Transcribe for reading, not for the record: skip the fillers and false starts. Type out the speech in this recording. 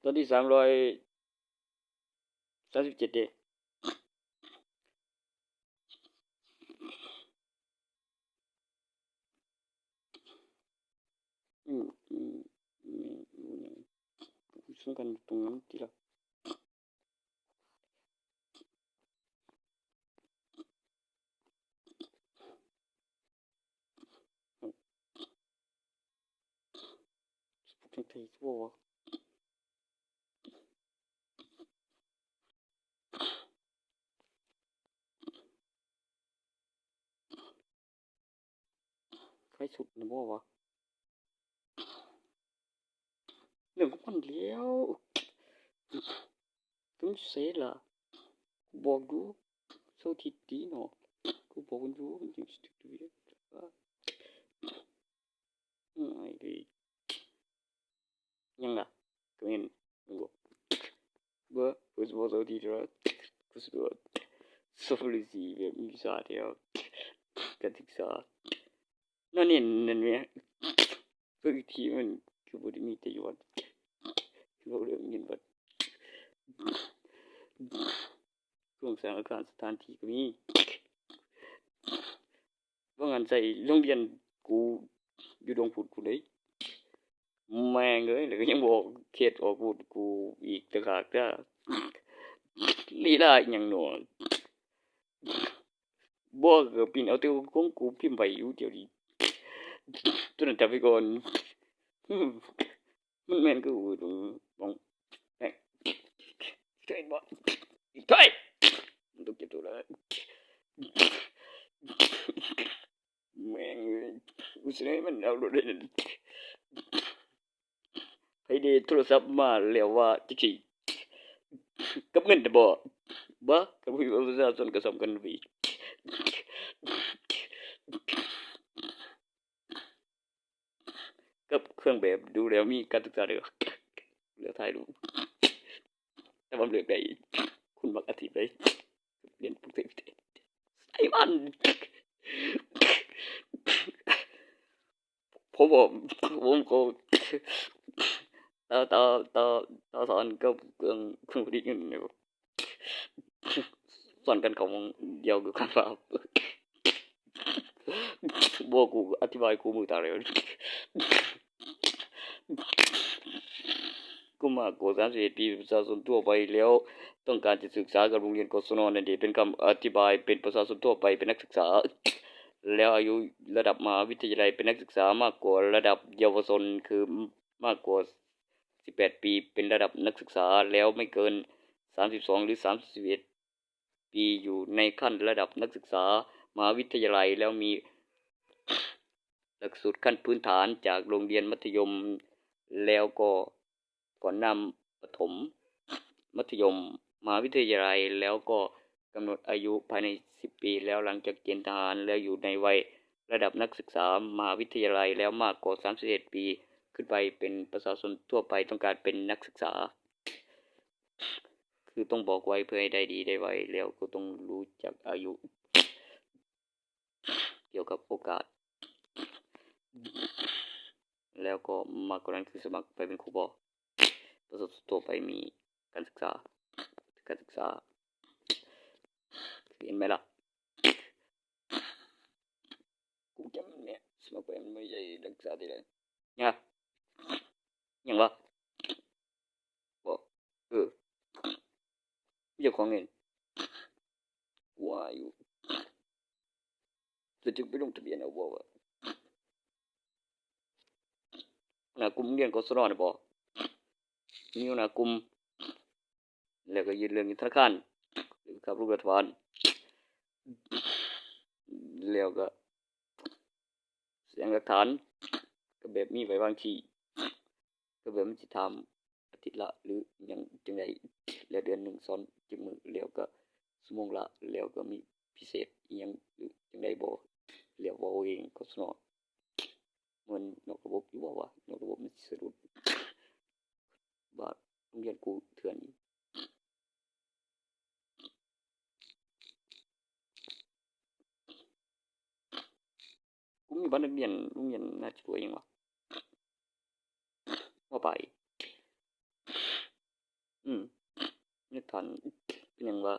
ตอนที่337เดย์อืมอืมสำคัญตรงนั้นที่ละทั้งไทยทั่วใครสุดนะบ่วะเรื่องของมันแล้วถึงเสียละบอกดูเสาร์อาทิตย์ดีเนาะกูบอกมันอยู่มันยังสิดูอยู่ไอ้ดิยังล่ะก็เห็นมึงบอกบ่กูสิบอกเสาร์อาทิตย์ละกูสิบอกสอบฤาษีแบบมีศาสตร์แล้วการศึกษานั่นนี่นั่นแหมฝึกอีกทีมันคือบ่ได้มีแต่อยู่วัดคือบ่ได้มีวัดโครงสร้างอาคารสถานที่ก็มีว่างั้นใส่โรงเรียนกูอยู่ดงพุดพู้นเด้แม่งเอ้ยแล้วก็ยังบอกเขตออกพูดกูอีกต่างหากเด้อลีลาอิหยังน้อบ่ก็ปิ้นเอาแต่ของกูพิมพ์ไว้อยู่เดี๋ยวนี้ตัวนั้นจับไว้ก่อนมันแม่นคือกูบ้องแม่งช่วยบ่ช่วยมันต้องเก็บตัวแล้วแม่งเอ้ยกูสิให้มันเอาโลดได้นั่นไผได้โทรศัพท์มาแล้วว่าจักสิกับเงินน่ะบ่กับบัตรประชาชนก็สำคัญไปอีกกับเครื่องแบบดูแล้วมีการศึกษาเด้อเหลือถ่ายรูปแต่ว่าเลือกได้คุณมักอาชีพใดเรียนปกติไอ้มันผมบอกผมก็ต่อสอนกับเครื่องผลิตเงินเนี่ยสอนกันของเดียวกับการว่าบอกกูอธิบายกูมือตาเลยกูมากกว่า31ปีประชาชนทั่วไปแล้วต้องการจะศึกษากับโรงเรียนกศนนั่นเองเป็นคำอธิบายเป็นประชาชนทั่วไปเป็นนักศึกษาแล้วอายุระดับมหาวิทยาลัยเป็นนักศึกษามากกว่าระดับเยาวชนคือมากกว่า18ปีเป็นระดับนักศึกษาแล้วไม่เกิน32หรือ31ปีอยู่ในขั้นระดับนักศึกษามหาวิทยาลัยแล้วมีหลักสูตรขั้นพื้นฐานจากโรงเรียนมัธยมแล้วก็ก่อนนำประถมมัธยมมหาวิทยาลัยแล้วก็กำหนดอายุภายใน10ปีแล้วหลังจากเกณฑ์ทหารแล้วอยู่ในวัยระดับนักศึกษามหาวิทยาลัยแล้วมากกว่า31ปีขึ้นไปเป็นประชาชนทั่วไปต้องการเป็นนักศึกษาคือต้องบอกไว้เพื่อให้ได้ดีได้ไวแล้วก็ต้องรู้จักอายุเกี่ยวกับโอกาสแล้วก็มากกว่านั้นคือสมัครไปเป็นครูบอประชาชนทั่วไปมีการศึกษาเห็นไหมล่ะกูจำเนี่ยสมัครไปมันไม่ใช่นักศึกษาที่ไหนเนี่ยยังวะบอกเจ้าของเงินว่าอยู่จะจึงไปลงทะเบียนเอาบอกว่าหน้ากลุ่มเรียนกศนนะบอกมีหน้ากลุ่มแล้วก็ยืนเรื่องธนาคารกับรูปรัฐบาลแล้วก็แสดงหลักฐานก็แบบมีไว้วางที่ก็แบบมันสิทำอาทิตย์ละหรืออย่างจังไดแล้วเดือนหนึ่งสอนจังมือแล้วก็ชั่วโมงละแล้วก็มีพิเศษอีหยังหรือจังไดบ่แล้วเว้าเองกศนมันนอกระบบอยู่บ่วะนอกระบบมันสิสะดุดว่าโรงเรียนกูเถื่อนกูมีบัตรนักเรียนโรงเรียนน่าจะรวยยังวะบ่ไป ทันเป็นหยังว่า